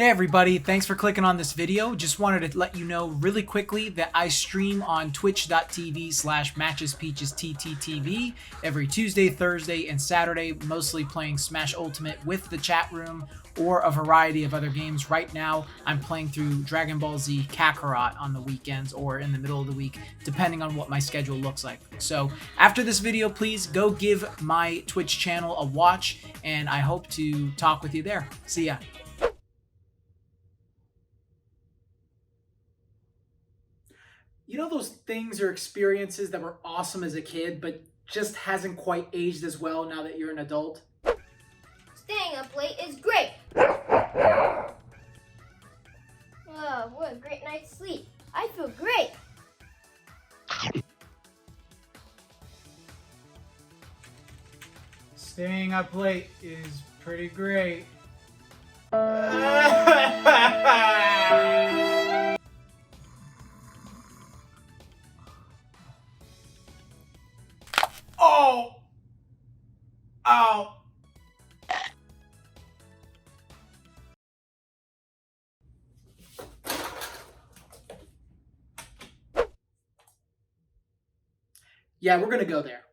Hey everybody, thanks for clicking on this video. Just wanted to let you know really quickly that I stream on twitch.tv/MatchesPeaches every Tuesday, Thursday, and Saturday, mostly playing Smash Ultimate with the chat room or a variety of other games. Right now, I'm playing through Dragon Ball Z Kakarot on the weekends or in the middle of the week, depending on what my schedule looks like. So after this video, please go give my Twitch channel a watch, and I hope to talk with you there. See ya. You know those things or experiences that were awesome as a kid, but just hasn't quite aged as well now that you're an adult? Staying up late is great. Oh, what a great night's sleep. I feel great. Staying up late is pretty great. Oh! Ow! Yeah, we're gonna go there.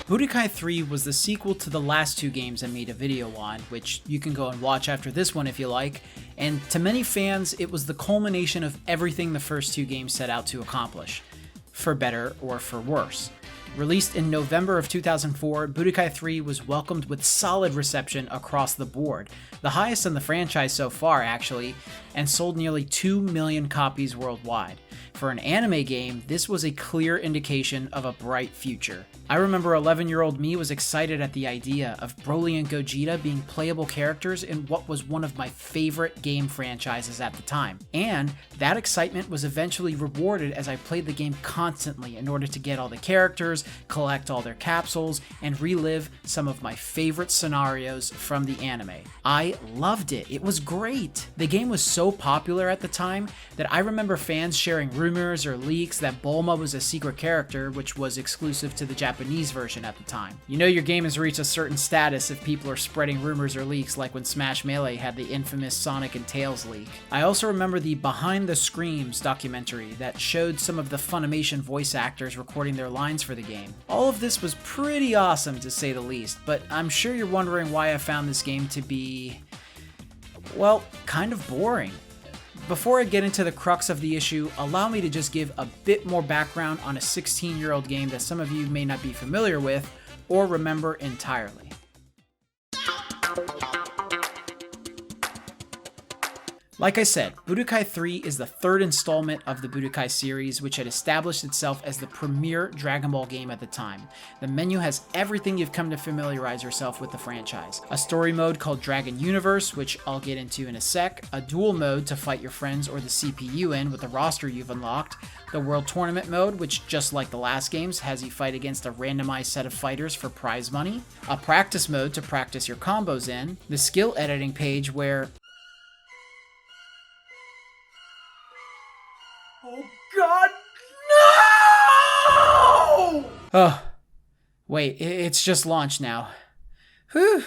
Budokai 3 was the sequel to the last two games I made a video on, which you can go and watch after this one if you like, and to many fans it was the culmination of everything the first two games set out to accomplish, for better or for worse. Released in November of 2004, Budokai 3 was welcomed with solid reception across the board, the highest in the franchise so far actually, and sold nearly 2 million copies worldwide. For an anime game, this was a clear indication of a bright future. I remember 11-year-old me was excited at the idea of Broly and Gogeta being playable characters in what was one of my favorite game franchises at the time. And that excitement was eventually rewarded as I played the game constantly in order to get all the characters, collect all their capsules, and relive some of my favorite scenarios from the anime. I loved it. It was great. The game was so popular at the time that I remember fans sharing rumors or leaks that Bulma was a secret character, which was exclusive to the Japanese version at the time. You know your game has reached a certain status if people are spreading rumors or leaks, like when Smash Melee had the infamous Sonic and Tails leak. I also remember the Behind the Screams documentary that showed some of the Funimation voice actors recording their lines for the game. All of this was pretty awesome to say the least, but I'm sure you're wondering why I found this game to be, well, kind of boring. Before I get into the crux of the issue, allow me to just give a bit more background on a 16-year-old game that some of you may not be familiar with or remember entirely. Like I said, Budokai 3 is the third installment of the Budokai series, which had established itself as the premier Dragon Ball game at the time. The menu has everything you've come to familiarize yourself with the franchise. A story mode called Dragon Universe, which I'll get into in a sec, a duel mode to fight your friends or the CPU in with the roster you've unlocked, the World Tournament mode, which just like the last games has you fight against a randomized set of fighters for prize money, a practice mode to practice your combos in, the skill editing page where... Oh God, no! Oh, wait, it's just launched now. Whew.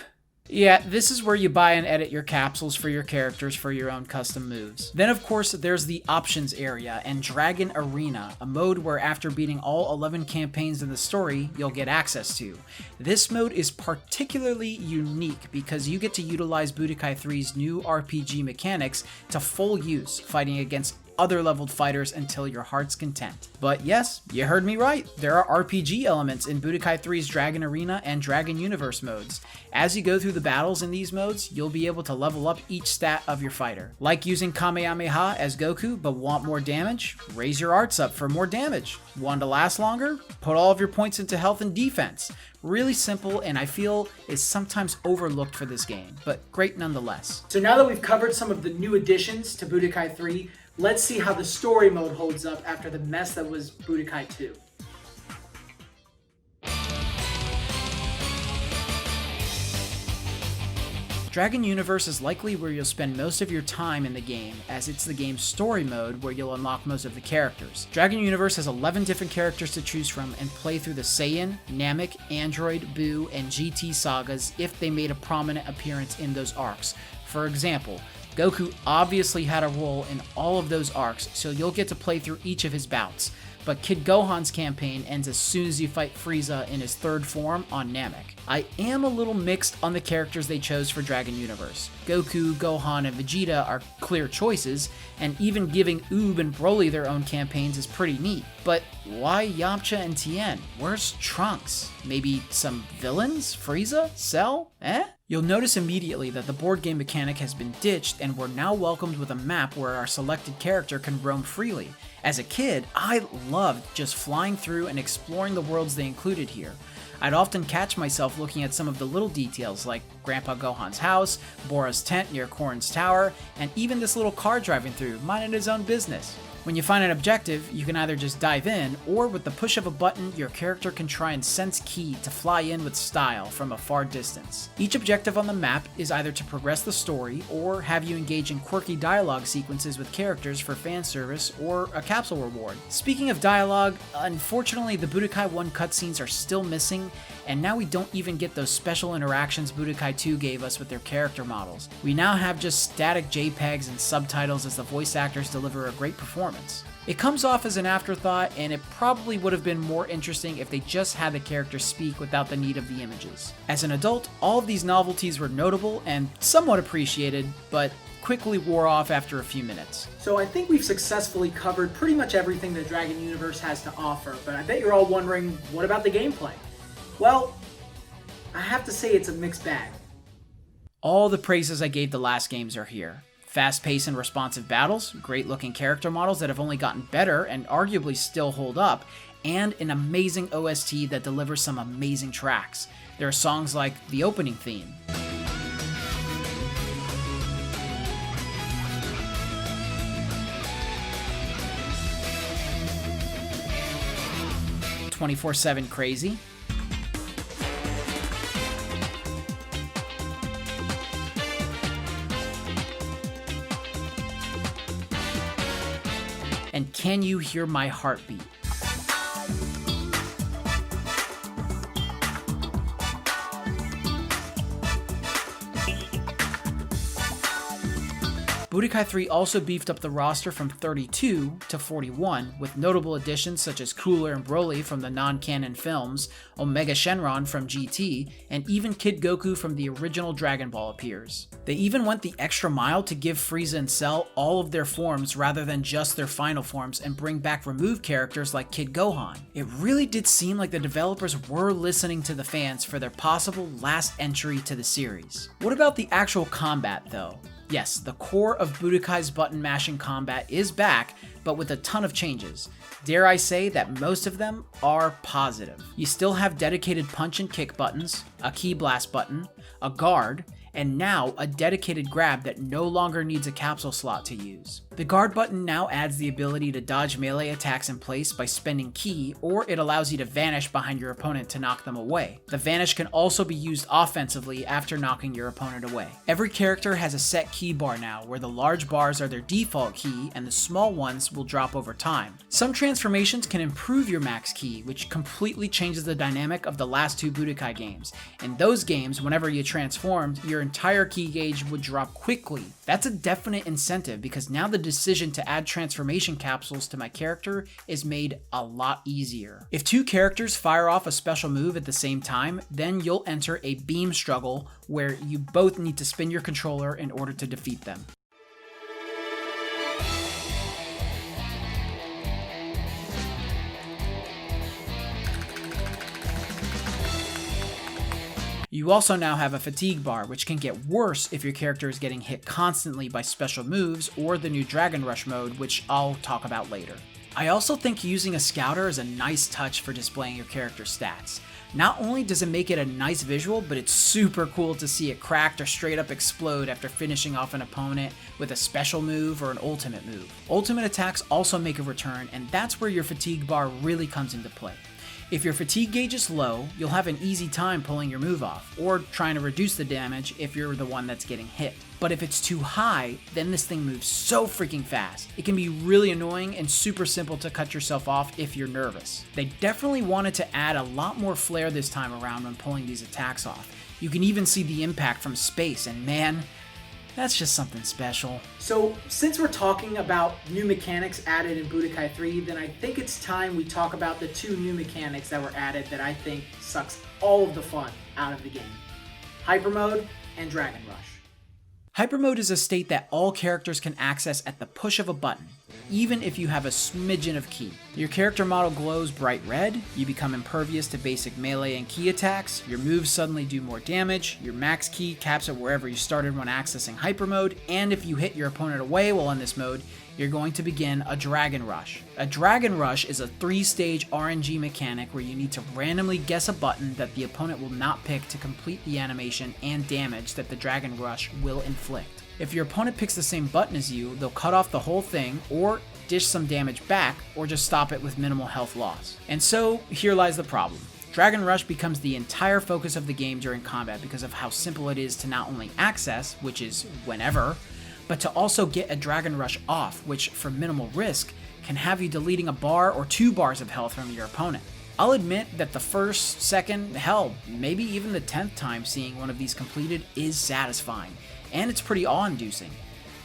Yeah, this is where you buy and edit your capsules for your characters for your own custom moves. Then of course there's the options area and Dragon Arena, a mode where after beating all 11 campaigns in the story, you'll get access to. This mode is particularly unique because you get to utilize Budokai 3's new RPG mechanics to full use, fighting against other leveled fighters until your heart's content. But yes, you heard me right. There are RPG elements in Budokai 3's Dragon Arena and Dragon Universe modes. As you go through the battles in these modes, you'll be able to level up each stat of your fighter. Like using Kamehameha as Goku, but want more damage? Raise your arts up for more damage. Want to last longer? Put all of your points into health and defense. Really simple, and I feel is sometimes overlooked for this game, but great nonetheless. So now that we've covered some of the new additions to Budokai 3, let's see how the story mode holds up after the mess that was Budokai 2. Dragon Universe is likely where you'll spend most of your time in the game, as it's the game's story mode where you'll unlock most of the characters. Dragon Universe has 11 different characters to choose from and play through the Saiyan, Namek, Android, Buu, and GT sagas if they made a prominent appearance in those arcs. For example, Goku obviously had a role in all of those arcs, so you'll get to play through each of his bouts. But Kid Gohan's campaign ends as soon as you fight Frieza in his third form on Namek. I am a little mixed on the characters they chose for Dragon Universe. Goku, Gohan, and Vegeta are clear choices, and even giving Oob and Broly their own campaigns is pretty neat. But why Yamcha and Tien? Where's Trunks? Maybe some villains? Frieza? Cell? You'll notice immediately that the board game mechanic has been ditched and we're now welcomed with a map where our selected character can roam freely. As a kid, I loved just flying through and exploring the worlds they included here. I'd often catch myself looking at some of the little details like Grandpa Gohan's house, Bora's tent near Korin's tower, and even this little car driving through, minding his own business. When you find an objective, you can either just dive in, or with the push of a button, your character can try and sense ki to fly in with style from a far distance. Each objective on the map is either to progress the story, or have you engage in quirky dialogue sequences with characters for fan service, or a capsule reward. Speaking of dialogue, unfortunately the Budokai 1 cutscenes are still missing, and now we don't even get those special interactions Budokai 2 gave us with their character models. We now have just static JPEGs and subtitles as the voice actors deliver a great performance. It comes off as an afterthought, and it probably would have been more interesting if they just had the characters speak without the need of the images. As an adult, all of these novelties were notable and somewhat appreciated, but quickly wore off after a few minutes. So I think we've successfully covered pretty much everything that Dragon Universe has to offer, but I bet you're all wondering, what about the gameplay? Well, I have to say it's a mixed bag. All the praises I gave the last games are here. Fast-paced and responsive battles, great-looking character models that have only gotten better and arguably still hold up, and an amazing OST that delivers some amazing tracks. There are songs like the opening theme, "24/7 Crazy", and "Can You Hear My Heartbeat". Budokai 3 also beefed up the roster from 32 to 41, with notable additions such as Cooler and Broly from the non-canon films, Omega Shenron from GT, and even Kid Goku from the original Dragon Ball appears. They even went the extra mile to give Frieza and Cell all of their forms rather than just their final forms, and bring back removed characters like Kid Gohan. It really did seem like the developers were listening to the fans for their possible last entry to the series. What about the actual combat though? Yes, the core of Budokai's button mashing combat is back, but with a ton of changes. Dare I say that most of them are positive. You still have dedicated punch and kick buttons, a ki blast button, a guard, and now a dedicated grab that no longer needs a capsule slot to use. The guard button now adds the ability to dodge melee attacks in place by spending ki, or it allows you to vanish behind your opponent to knock them away. The vanish can also be used offensively after knocking your opponent away. Every character has a set ki bar now, where the large bars are their default ki and the small ones will drop over time. Some transformations can improve your max ki, which completely changes the dynamic of the last two Budokai games. In those games, whenever you transformed, your entire ki gauge would drop quickly. That's a definite incentive, because now the decision to add transformation capsules to my character is made a lot easier. If two characters fire off a special move at the same time, then you'll enter a beam struggle where you both need to spin your controller in order to defeat them. You also now have a fatigue bar, which can get worse if your character is getting hit constantly by special moves or the new Dragon Rush mode, which I'll talk about later. I also think using a scouter is a nice touch for displaying your character's stats. Not only does it make it a nice visual, but it's super cool to see it cracked or straight up explode after finishing off an opponent with a special move or an ultimate move. Ultimate attacks also make a return, and that's where your fatigue bar really comes into play. If your fatigue gauge is low, you'll have an easy time pulling your move off, or trying to reduce the damage if you're the one that's getting hit. But if it's too high, then this thing moves so freaking fast. It can be really annoying and super simple to cut yourself off if you're nervous. They definitely wanted to add a lot more flair this time around when pulling these attacks off. You can even see the impact from space, and man, that's just something special. So, since we're talking about new mechanics added in Budokai 3, then I think it's time we talk about the two new mechanics that were added that I think sucks all of the fun out of the game. Hyper Mode and Dragon Rush. Hyper Mode is a state that all characters can access at the push of a button, even if you have a smidgen of ki. Your character model glows bright red, you become impervious to basic melee and ki attacks, your moves suddenly do more damage, your max ki caps at wherever you started when accessing Hyper Mode, and if you hit your opponent away while in this mode, you're going to begin a Dragon Rush. A Dragon Rush is a 3-stage RNG mechanic where you need to randomly guess a button that the opponent will not pick to complete the animation and damage that the Dragon Rush will inflict. If your opponent picks the same button as you, they'll cut off the whole thing, or dish some damage back, or just stop it with minimal health loss. And so, here lies the problem. Dragon Rush becomes the entire focus of the game during combat because of how simple it is to not only access, which is whenever, but to also get a Dragon Rush off, which, for minimal risk, can have you deleting a bar or 2 bars of health from your opponent. I'll admit that the first, second, hell, maybe even the 10th time seeing one of these completed is satisfying, and it's pretty awe-inducing.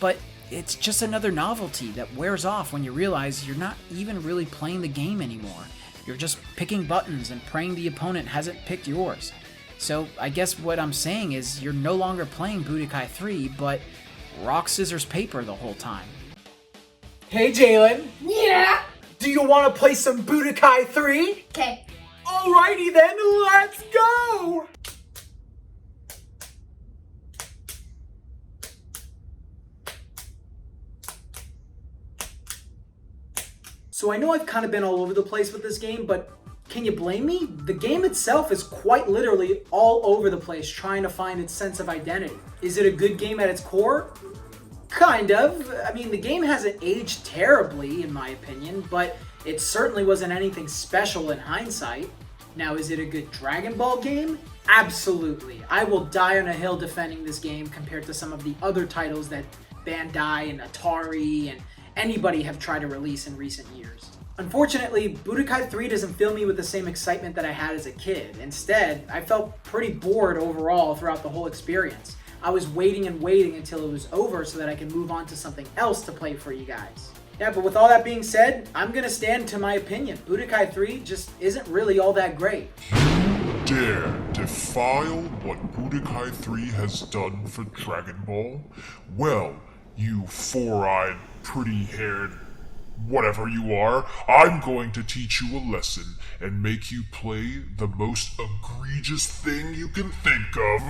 But it's just another novelty that wears off when you realize you're not even really playing the game anymore. You're just picking buttons and praying the opponent hasn't picked yours. So I guess what I'm saying is you're no longer playing Budokai 3, but rock, scissors, paper the whole time. Hey Jalen, Yeah! do you want to play some Budokai 3? Okay. Alrighty then, let's go! So I know I've kind of been all over the place with this game, but can you blame me? The game itself is quite literally all over the place trying to find its sense of identity. Is it a good game at its core? Kind of. I mean, the game hasn't aged terribly, in my opinion, but it certainly wasn't anything special in hindsight. Now, is it a good Dragon Ball game? Absolutely. I will die on a hill defending this game compared to some of the other titles that Bandai and Atari and anybody have tried to release in recent years. Unfortunately, Budokai 3 doesn't fill me with the same excitement that I had as a kid. Instead, I felt pretty bored overall throughout the whole experience. I was waiting and waiting until it was over so that I could move on to something else to play for you guys. Yeah, but with all that being said, I'm gonna stand to my opinion. Budokai 3 just isn't really all that great. Dare defile what Budokai 3 has done for Dragon Ball? Well, you four-eyed, pretty-haired, whatever you are, I'm going to teach you a lesson and make you play the most egregious thing you can think of.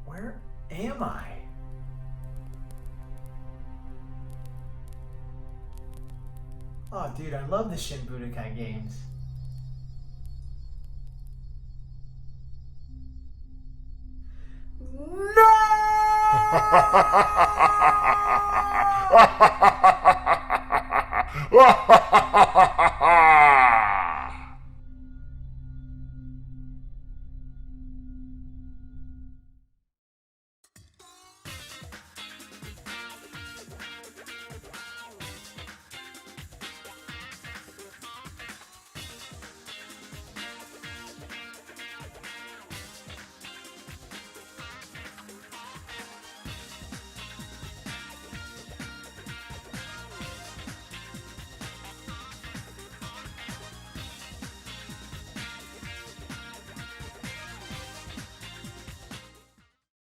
Where am I? Oh, dude, I love the Shin Budokai games. No!